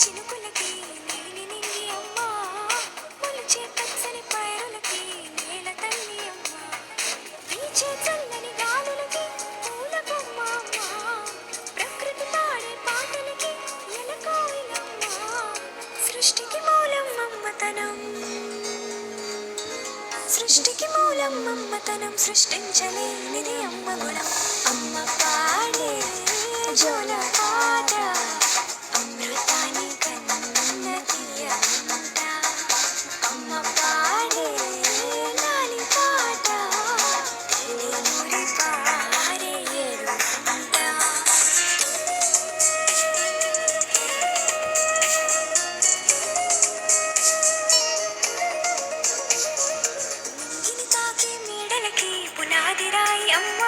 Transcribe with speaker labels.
Speaker 1: చినుకులకి నీలి నింగి అమ్మ, మొలిచే పచ్చని పైరులకి నేల తల్లి అమ్మ, వీచే చల్లని గాలులకి పూల బొమ్మ అమ్మ, ప్రకృతి పాడే పాటలకి ఎలకోయిలమ్మ, సృష్టికి మూలం మమ్మతనం, సృష్టికి మూలం మమ్మతనం, సృష్టించలేనిది అమ్మ గుణం. అమ్మ పాడే జోల పాట అమృతాని కన్న తీయమంట, అమ్మ పాడే లాలి పాట తెలియని పారే ఏరుమంట. నింగిని తాకే మేడలకి పునాది రాయి అమ్మ,